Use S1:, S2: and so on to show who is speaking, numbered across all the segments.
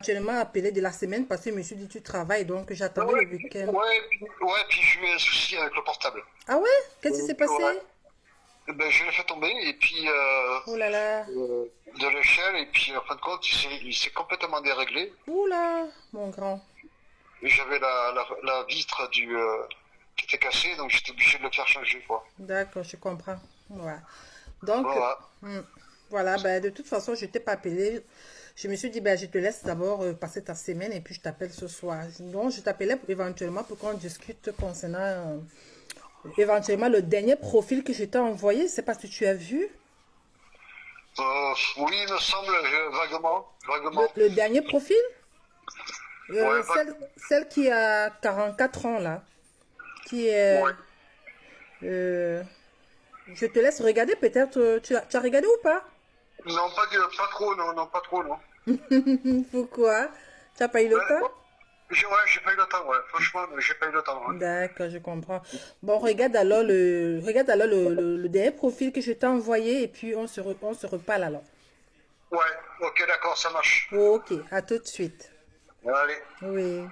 S1: Actuellement appelé de la semaine parce que je me suis dit tu travailles donc j'attendais
S2: Ouais,
S1: le week-end.
S2: ouais, puis j'ai eu un souci avec le portable.
S1: Ah ouais? Qu'est-ce qui s'est
S2: Donc,
S1: passé?
S2: ouais. Ben, je l'ai fait tomber et puis
S1: Oh là là.
S2: de l'échelle et puis en fin de compte il s'est complètement déréglé.
S1: Ouh là, mon grand.
S2: Et j'avais la vitre qui était cassée donc j'étais obligé de le faire changer quoi.
S1: D'accord, je comprends. Voilà. Donc,
S2: Voilà.
S1: hmm, voilà, ben, de toute façon, je t'ai pas appelé. Je me suis dit, ben, je te laisse d'abord passer ta semaine et puis je t'appelle ce soir. Donc, je t'appelais éventuellement pour qu'on discute concernant éventuellement le dernier profil que je t'ai envoyé. C'est pas si tu as vu.
S2: Oui, il me semble vaguement,
S1: Le,
S2: vaguement.
S1: le dernier profil,
S2: Ouais,
S1: celle qui a 44 ans là, qui est...
S2: ouais.
S1: euh, je te laisse regarder peut-être. Tu as regardé ou pas?
S2: Non, pas trop, non, non, pas trop, non.
S1: Pourquoi? Tu n'as pas eu le
S2: Ben,
S1: temps?
S2: ouais, j'ai pas eu le temps, ouais. Franchement, j'ai pas eu le temps, ouais.
S1: D'accord, je comprends. Bon, regarde alors le dernier profil que je t'ai envoyé et puis on se reparle alors.
S2: Ouais, ok, d'accord, ça marche.
S1: Ok, à tout de suite.
S2: Allez,
S1: Oui.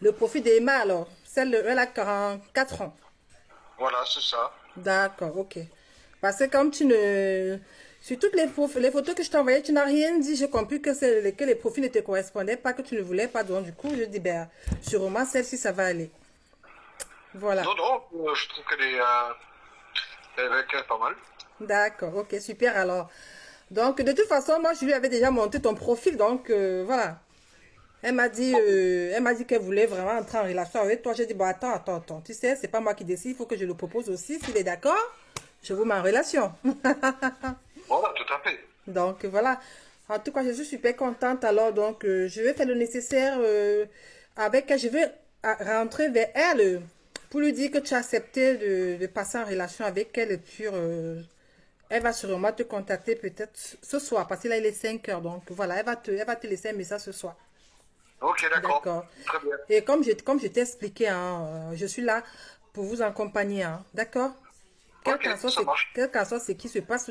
S1: Le profil d'Emma alors, elle a 44 ans.
S2: voilà, c'est ça.
S1: D'accord, ok. Parce que comme tu ne... Sur toutes les photos que je t'ai envoyées, tu n'as rien dit. J'ai compris que les profils ne te correspondaient pas, que tu ne voulais pas. Donc, du coup, je dis, ben, sûrement, celle-ci, ça va aller. Voilà.
S2: Non, non, je trouve elle est pas mal.
S1: D'accord, ok, super alors. Donc, de toute façon, moi, je lui avais déjà monté ton profil. Donc, voilà. Elle m'a dit qu'elle voulait vraiment entrer en relation avec toi. J'ai dit, bon, attends. Tu sais, c'est pas moi qui décide. Il faut que je le propose aussi. S'il est d'accord, je vous mets en relation.
S2: Voilà, tout à fait.
S1: Donc voilà. En tout cas, je suis super contente. Alors, donc, je vais faire le nécessaire avec elle. Je vais rentrer vers elle pour lui dire que tu as accepté de passer en relation avec elle. Et puis, elle va sûrement te contacter peut-être ce soir parce que là, il est 5 heures. Donc voilà, elle va te laisser un message ce soir.
S2: Ok, d'accord.
S1: D'accord.
S2: Très bien.
S1: Et comme je t'ai expliqué, hein, je suis là pour vous accompagner. Hein, d'accord?
S2: Ok, ça marche.
S1: Quel qu'en soit ce qui se passe,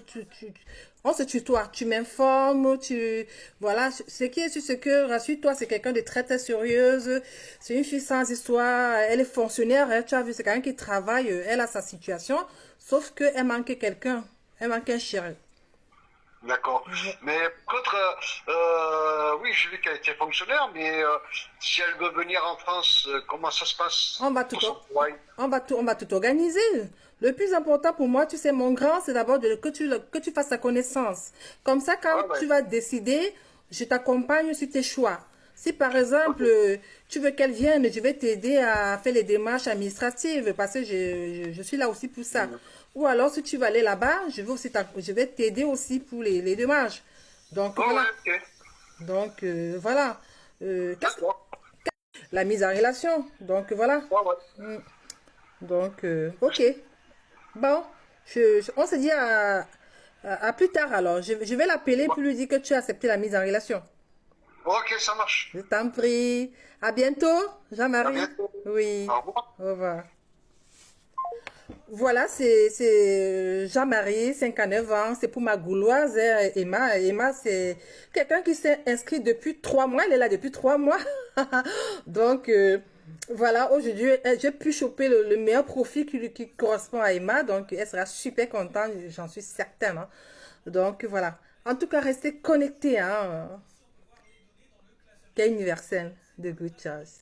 S1: on se tutoie, tu m'informes, voilà, ce qui est sur ce que, rassure-toi, c'est quelqu'un de très, très sérieuse, c'est une fille sans histoire, elle est fonctionnaire, hein, tu as vu, c'est quelqu'un qui travaille, elle a sa situation, sauf qu'elle manque quelqu'un, elle manque un chéri.
S2: D'accord. Mais contre, oui, j'ai vu qu'elle était fonctionnaire, mais si elle veut venir en France, comment ça se passe
S1: On va tout,
S2: pour son travail?
S1: on va tout organiser. Le plus important pour moi, tu sais, mon grand, c'est d'abord que tu fasses sa connaissance. Comme ça, quand
S2: Ouais, ouais.
S1: tu vas décider, je t'accompagne sur tes choix. Si par exemple,
S2: Ok.
S1: tu veux qu'elle vienne, je vais t'aider à faire les démarches administratives parce que je suis là aussi pour ça.
S2: Mhm.
S1: Ou alors, si tu vas aller là-bas, je vais t'aider aussi pour les démarches. Donc
S2: Oh,
S1: voilà.
S2: ouais, ok.
S1: Donc voilà. Qu'est-ce que
S2: D'accord.
S1: la mise en relation. Donc voilà.
S2: Ouais, ouais.
S1: Donc ok. Bon, on se dit à plus tard alors. Je vais l'appeler
S2: Ouais.
S1: pour lui dire que tu as accepté la mise en relation.
S2: Ok, ça marche.
S1: Je t'en prie. À bientôt,
S2: À
S1: Jean-Marie.
S2: bientôt.
S1: Oui.
S2: Au revoir.
S1: Au revoir. Voilà, c'est Jean-Marie, 59 ans. C'est pour ma gauloise, hein, Emma. Emma, c'est quelqu'un qui s'est inscrit depuis 3 mois. Elle est là depuis 3 mois. Donc, voilà, aujourd'hui, j'ai pu choper le meilleur profil qui correspond à Emma. Donc, elle sera super contente, j'en suis certaine. Hein. Donc, voilà. En tout cas, restez connectés. Hein, cas universel de Good Choice.